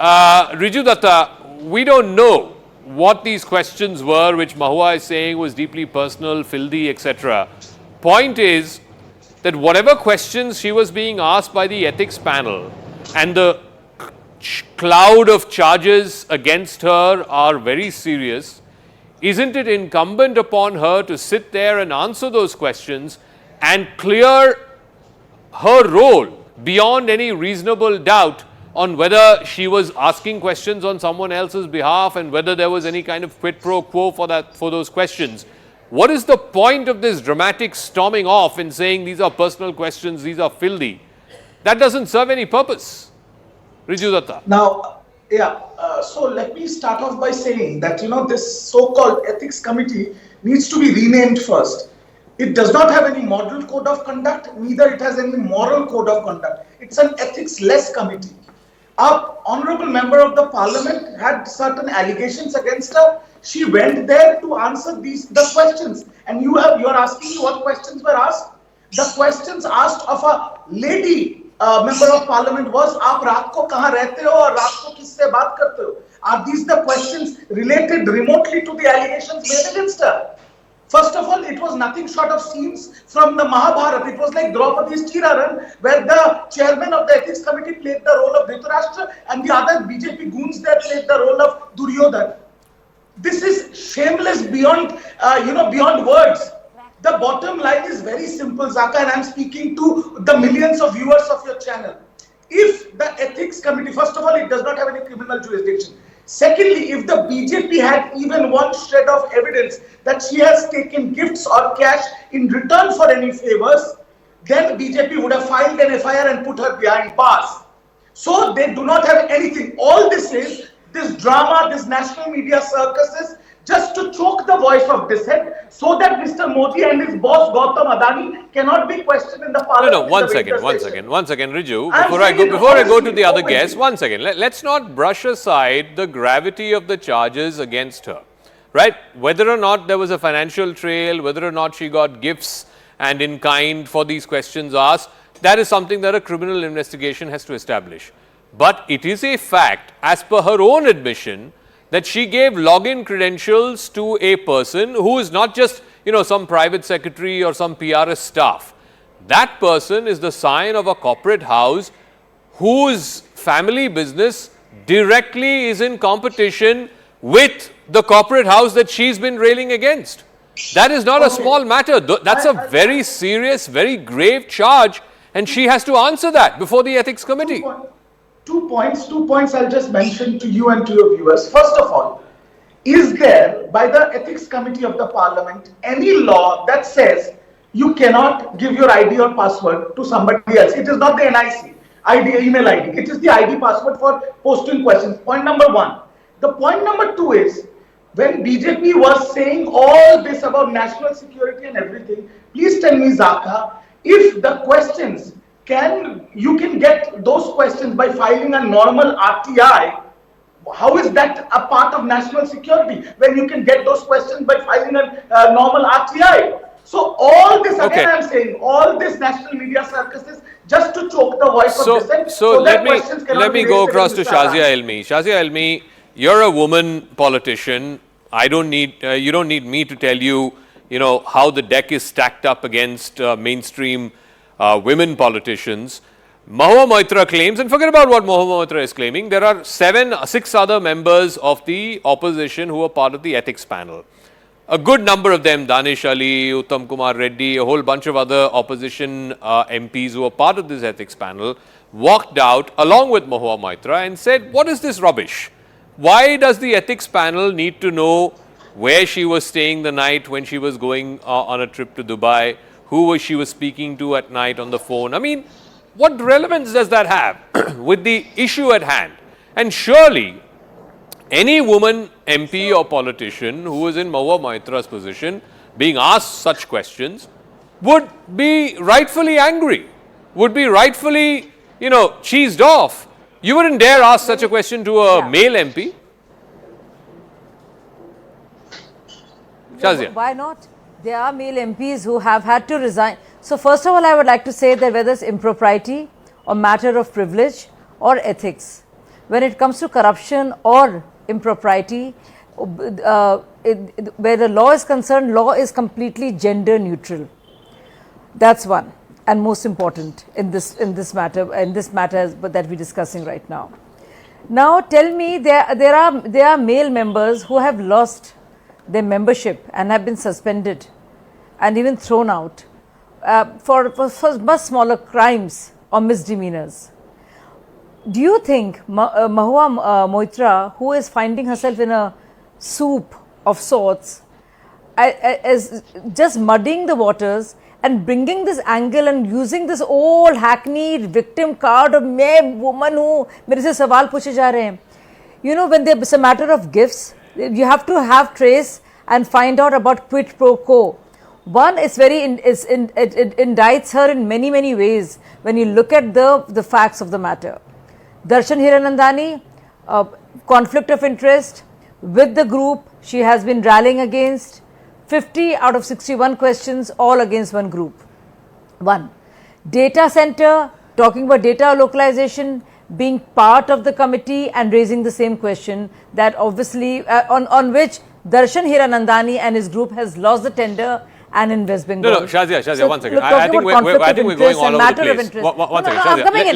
Riju Datta, we don't know what these questions were, which Mahua is saying was deeply personal, filthy, etc. Point is that whatever questions she was being asked by the ethics panel and the cloud of charges against her are very serious, isn't it incumbent upon her to sit there and answer those questions and clear her role beyond any reasonable doubt on whether she was asking questions on someone else's behalf and whether there was any kind of quid pro quo for those questions? What is the point of this dramatic storming off and saying these are personal questions, these are filthy? That doesn't serve any purpose. Riju Datta. Now, so let me start off by saying that, this so-called ethics committee needs to be renamed first. It does not have any model code of conduct, neither it has any moral code of conduct. It's an ethics-less committee. Our honorable member of the parliament had certain allegations against her. She went there to answer the questions. And you are asking me what questions were asked? The questions asked of a lady member of parliament was, "Aap raat ko kahan rehte ho aur raat ko kisse baat karte ho?" Are these the questions related remotely to the allegations made against her? First of all, it was nothing short of scenes from the Mahabharata. It was like Draupadi's Chiraran, where the chairman of the ethics committee played the role of Dhritarashtra and the other BJP goons there played the role of Duryodhan. This is shameless beyond, beyond words. The bottom line is very simple, Zaka, and I'm speaking to the millions of viewers of your channel. If the ethics committee, first of all, it does not have any criminal jurisdiction. Secondly, if the BJP had even one shred of evidence that she has taken gifts or cash in return for any favors, then BJP would have filed an FIR and put her behind bars. So they do not have anything. All this is, this drama, this national media circuses, just to choke the voice of dissent, so that Mr. Modi and his boss Gautam Adani cannot be questioned in the parliament. No, one second, Riju. Before I go to the other guests, one second. Let's not brush aside the gravity of the charges against her, right? Whether or not there was a financial trail, whether or not she got gifts and in kind for these questions asked, that is something that a criminal investigation has to establish. But it is a fact, as per her own admission, that she gave login credentials to a person who is not just, some private secretary or some PRS staff. That person is the scion of a corporate house whose family business directly is in competition with the corporate house that she's been railing against. That is not a small matter. That's a very serious, very grave charge, and she has to answer that before the ethics committee. Two points I'll just mention to you and to your viewers. First of all, is there by the ethics committee of the parliament any law that says you cannot give your ID or password to somebody else? It is not the NIC email ID. It is the ID password for posting questions. Point number one. The point number two is, when BJP was saying all this about national security and everything, please tell me, Zaka, if the questions you can get those questions by filing a normal RTI. How is that a part of national security when you can get those questions by filing a normal RTI? So all this, again I'm saying, all this national media circus is just to choke the voice of dissent. So let me go across to Shazia Elmi. Shazia Elmi, you're a woman politician. You don't need me to tell you, how the deck is stacked up against mainstream women politicians. Mahua Moitra claims, and forget about what Mahua Moitra is claiming, there are 6 other members of the opposition who are part of the ethics panel. A good number of them, Danish Ali, Uttam Kumar Reddy, a whole bunch of other opposition MPs who are part of this ethics panel, walked out along with Mahua Moitra and said, what is this rubbish? Why does the ethics panel need to know where she was staying the night when she was going on a trip to Dubai? Who she was speaking to at night on the phone? I mean, what relevance does that have with the issue at hand? And surely, any woman MP or politician who is in Mahua Moitra's position, being asked such questions, would be rightfully angry, would be rightfully, cheesed off. You wouldn't dare ask such a question to a male MP. Shazia. Why not? There are male MPs who have had to resign. So first of all, I would like to say that whether it's impropriety or matter of privilege or ethics, when it comes to corruption or impropriety, where the law is concerned, law is completely gender neutral. That's one, and most important in this matter that we're discussing right now. Now tell me, there are male members who have lost their membership and have been suspended and even thrown out for much smaller crimes or misdemeanors. Do you think Mahua Moitra, who is finding herself in a soup of sorts, is just muddying the waters and bringing this angle and using this old hackneyed victim card of मैं woman हूँ, मेरे से सवाल पूछे जा रहे हैं? You know, when it's a matter of gifts, you have to have trace and find out about quid pro quo. One is it indicts her in many ways when you look at the facts of the matter. Darshan Hiranandani, conflict of interest with the group she has been rallying against. 50 out of 61 questions, all against one group. One, data center, talking about data localization, being part of the committee and raising the same question that obviously on which Darshan Hiranandani and his group has lost the tender and in West Bengal. No, Shazia, So, 1 second. look, I think talking about we're going all over the matter of place. interest. 1 second, I'm Shazia. coming in.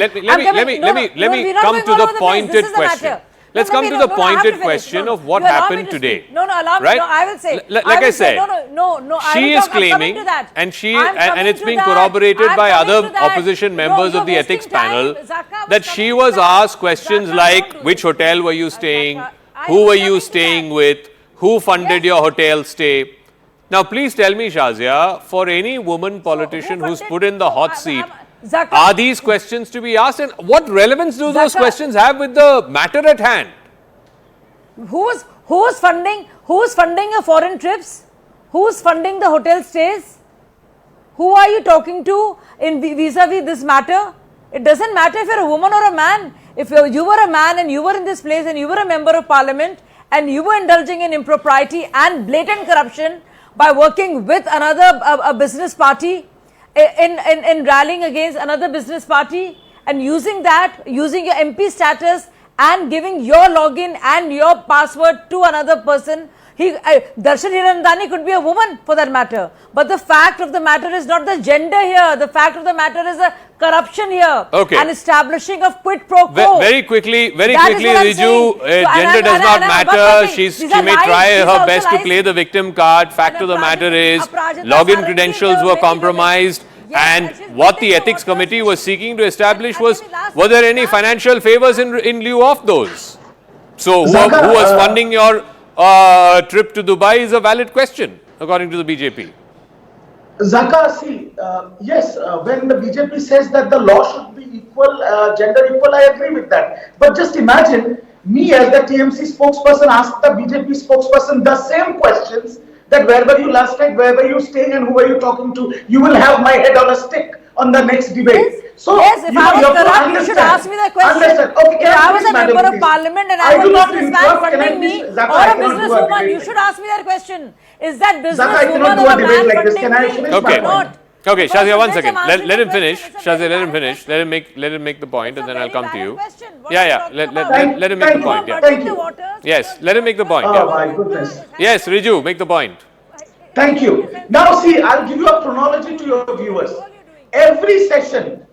Let me come to the pointed question. Let's come to the pointed question of what happened today. Allow me. Right? No, I will say. Like I said, no. she is claiming, and it's being corroborated by other opposition members of the ethics panel, that she was asked questions like, which hotel were you staying, who were you staying with, who funded your hotel stay. Now, please tell me, Shazia, for any woman politician who's put in the hot seat, are these questions to be asked, and what relevance do those questions have with the matter at hand? Who's funding your foreign trips? Who's funding the hotel stays? Who are you talking to in vis-a-vis this matter? It doesn't matter if you're a woman or a man. If you were a man and you were in this place and you were a member of parliament and you were indulging in impropriety and blatant corruption by working with a business party, in rallying against another business party and using your MP status and giving your login and your password to another person. Darshan Hiranandani could be a woman for that matter. But the fact of the matter is not the gender here. The fact of the matter is the corruption here. Okay. And establishing of quid pro quo. Very quickly, Riju, gender does not matter. She may try her best to play the victim card. Fact of the matter is, login credentials were compromised. And what the ethics committee was seeking to establish was, were there any financial favors in lieu of those? So, who was funding your trip to Dubai is a valid question, according to the BJP. Zaka, see, yes, when the BJP says that the law should be equal, gender equal, I agree with that. But just imagine me as the TMC spokesperson asked the BJP spokesperson the same questions, that where were you last night, where were you staying and who were you talking to? You will have my head on a stick on the next debate. So, yes, if I was corrupt, you should ask me that question. Okay, if I was a member of parliament and I was a businessman funding me or a businesswoman, you should ask me that question. Is that businesswoman or a man funding me or not? Okay, Shazia, 1 second. Let him finish. Shazia, let him finish. Let him make the point, and then I'll come to you. Yeah. Let him make the point. Yeah. Thank you. Yes, let him make the point. Oh my goodness. Yes, Riju, make the point. Thank you. Now see, I'll give you a chronology to your viewers. Every session,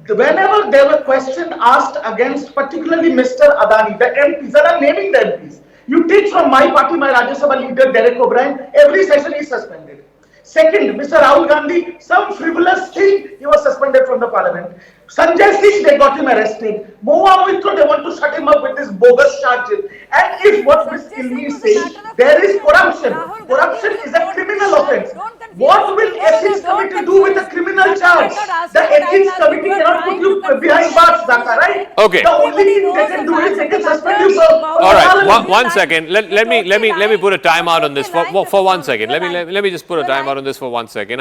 whenever there were questions asked against particularly Mr. Adani, the MPs, and I'm naming the MPs. You take from my party, my Rajya Sabha leader, Derek O'Brien, every session is suspended. Second, Mr. Rahul Gandhi, some frivolous thing, he was suspended from the parliament. Sanjay Singh, they got him arrested. Mahua Moitra, they want to shut him up with this bogus charges. And if what Ms. Ilmi is saying, there is corruption. Corruption is a criminal offence. What will ethics committee do with a criminal charge? The ethics committee cannot put you behind bars, Zaka, right? Okay. The only thing they can do is they can suspend you for all right, one second. Let me put a timeout on this for 1 second. Let me just put a timeout on this for 1 second.